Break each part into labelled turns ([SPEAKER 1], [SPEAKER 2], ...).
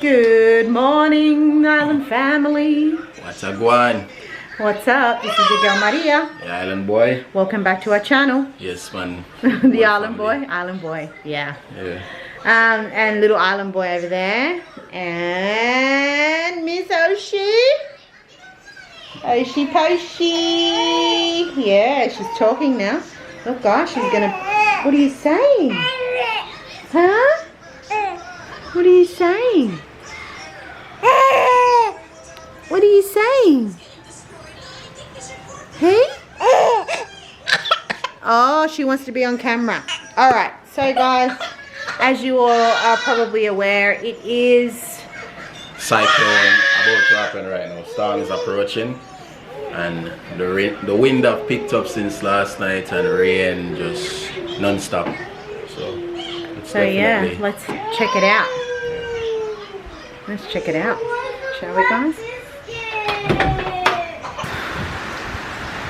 [SPEAKER 1] Good morning, Island family.
[SPEAKER 2] What's up, Guan?
[SPEAKER 1] What's up? This is your girl Maria.
[SPEAKER 2] The Island Boy.
[SPEAKER 1] Welcome back to our channel.
[SPEAKER 2] Yes, man.
[SPEAKER 1] The Island Boy. Island Boy. Yeah. And little Island Boy over there. And Miss Oshi. Oshi Poshi. Yeah, she's talking now. Look, gosh, she's gonna. What are you saying? Huh? What are you saying? What are you saying? Hey? Oh, she wants to be on camera. Alright, so guys, as you all are probably aware, it is
[SPEAKER 2] Cyclone about to happen right now. Storm is approaching. And the wind have picked up since last night and rain just non-stop. So
[SPEAKER 1] yeah, let's check it out. Let's check it out. Shall we, guys?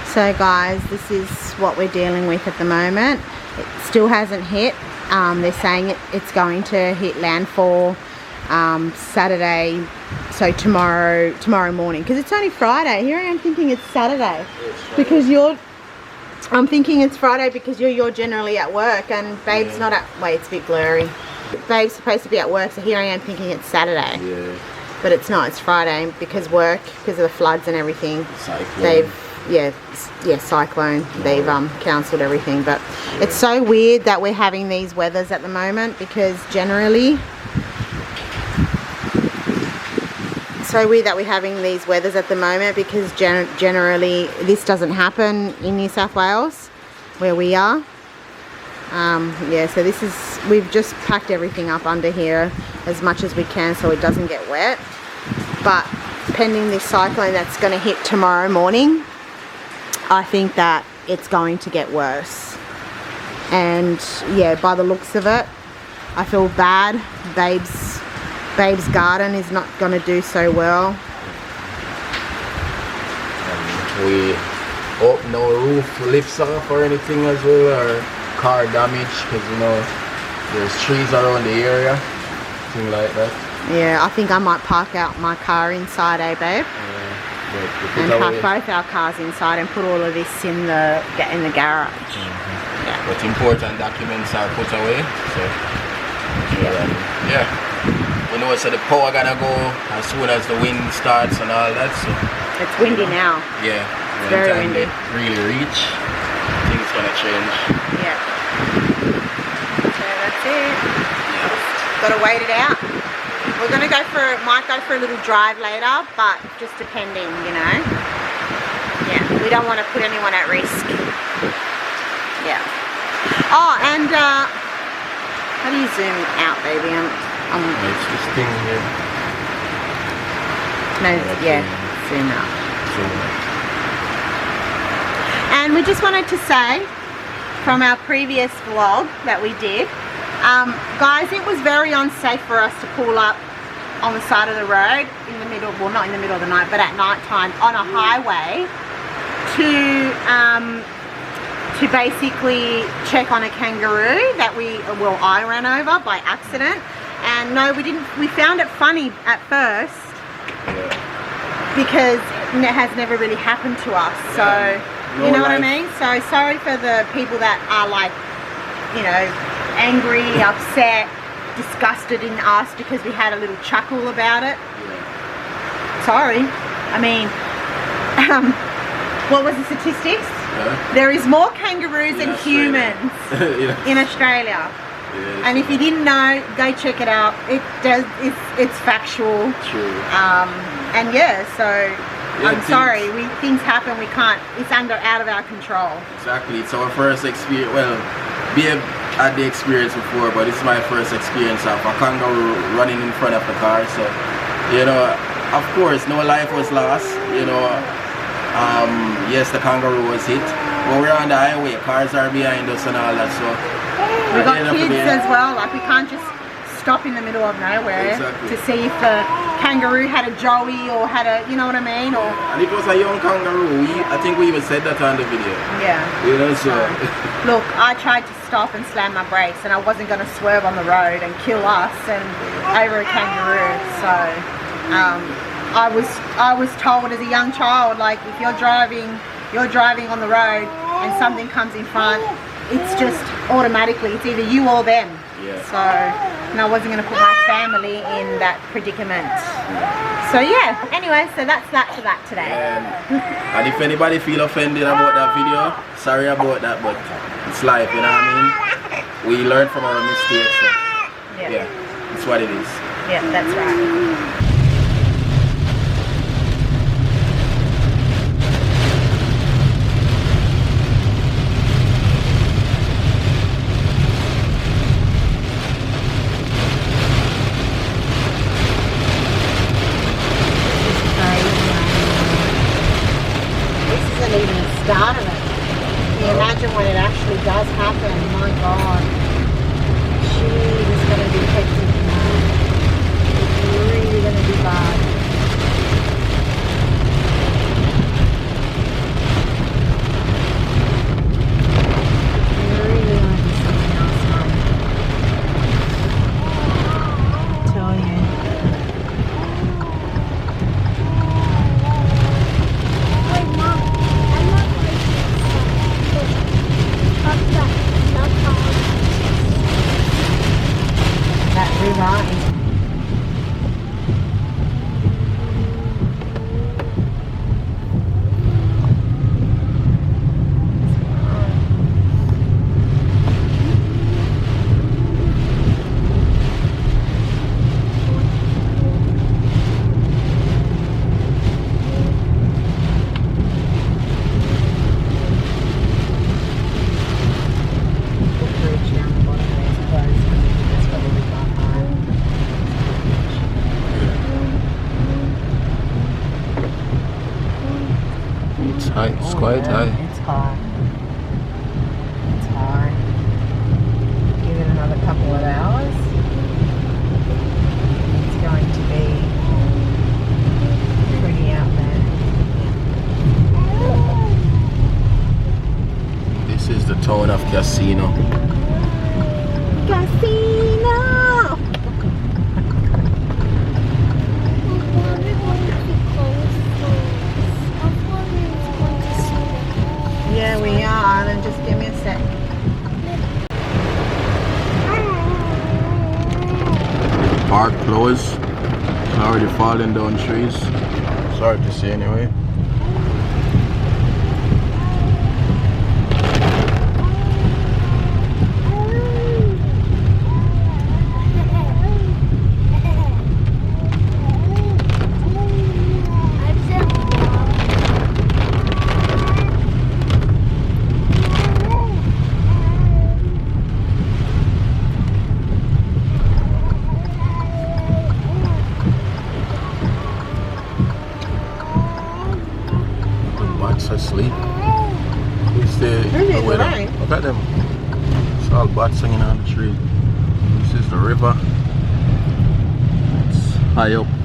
[SPEAKER 1] So guys, this is what we're dealing with at the moment. It still hasn't hit. They're saying it's going to hit landfall Saturday, so tomorrow morning, because it's only Friday. Here I am thinking it's Saturday because I'm thinking it's Friday because you're generally at work and Babe's not at. Wait, it's a bit blurry. Babe's supposed to be at work, so here I am thinking it's Saturday.
[SPEAKER 2] Yeah.
[SPEAKER 1] But it's not. It's Friday because of the floods and everything.
[SPEAKER 2] Cyclone.
[SPEAKER 1] Cyclone. They've cancelled everything. But it's so weird that we're having these weathers at the moment because generally generally this doesn't happen in New South Wales where we are. So we've just packed everything up under here as much as we can so it doesn't get wet. But pending this cyclone that's going to hit tomorrow morning, I think that it's going to get worse. And yeah, by the looks of it, I feel bad. Babe's garden is not going to do so well.
[SPEAKER 2] We hope no roof lifts off or anything as well, or car damage, because there's trees around the area, thing like that.
[SPEAKER 1] Yeah, I think I might park out my car inside, babe? And park both our cars inside and put all of this in the garage. Yeah.
[SPEAKER 2] But important documents are put away, so so the power gonna go as soon as the wind starts and all that. So
[SPEAKER 1] it's windy now.
[SPEAKER 2] Yeah,
[SPEAKER 1] it's very windy.
[SPEAKER 2] Really reach, things gonna change.
[SPEAKER 1] Yeah. So that's it. Yeah. Just gotta wait it out. We're gonna might go for a little drive later, but just depending, Yeah, we don't want to put anyone at risk. Yeah. Oh, and how do you zoom out, baby?
[SPEAKER 2] It's this thing here.
[SPEAKER 1] No, yeah, zoom out. And we just wanted to say, from our previous vlog that we did, guys, it was very unsafe for us to pull up on the side of the road in the middle, well, not in the middle of the night, but at night time on a highway to basically check on a kangaroo that I ran over by accident. And no, we didn't. We found it funny at first because it has never really happened to us. So you know what I mean. So sorry for the people that are like, angry, upset, disgusted in us because we had a little chuckle about it. Sorry. I mean, what was the statistics? There is more kangaroos than humans in Australia. And if you didn't know, go check it out. It's factual.
[SPEAKER 2] True.
[SPEAKER 1] And I'm sorry. Things happen. We can't. It's out of our control.
[SPEAKER 2] Exactly. It's our first experience. Well, Babe had the experience before, but it's my first experience of a kangaroo running in front of the car. So, of course, no life was lost. Yes, the kangaroo was hit. But we're on the highway. Cars are behind us and all that. So
[SPEAKER 1] we got kids as well. Like we can't just stop in the middle of nowhere
[SPEAKER 2] Exactly.
[SPEAKER 1] to see if the kangaroo had a joey or had a, you know what I mean? Or
[SPEAKER 2] And it was a young kangaroo. I think we even said that on the video.
[SPEAKER 1] yeah.
[SPEAKER 2] You know, so
[SPEAKER 1] Look, I tried to stop and slam my brakes, and I wasn't going to swerve on the road and kill us and over a kangaroo. So I was told as a young child, like, if you're driving on the road and something comes in front, it's just automatically, it's either you or them.
[SPEAKER 2] Yeah.
[SPEAKER 1] So, and I wasn't going to put my family in that predicament. So yeah, anyway, so that's that for that today.
[SPEAKER 2] and if anybody feel offended about that video, sorry about that, but it's life, you know what I mean? We learn from our mistakes, so yeah, it's what it is.
[SPEAKER 1] Yeah, that's right. Even the start of it. Can you imagine when it actually does happen? My God. Jeez, it's going to be hectic. It's really going to be bad. Really going to be something else, man. I tell you. That river is
[SPEAKER 2] It's quite high.
[SPEAKER 1] It's high. It's high. Give it another couple of hours. It's going to be pretty out there.
[SPEAKER 2] This is the town of Casino.
[SPEAKER 1] Casino! Yeah, we are. Then just give me a sec.
[SPEAKER 2] Park closed. It's already falling down trees. Sorry to say anyway. Asleep.
[SPEAKER 1] Really? Right.
[SPEAKER 2] Look at them. It's all bats hanging on the tree. This is the river. It's high up.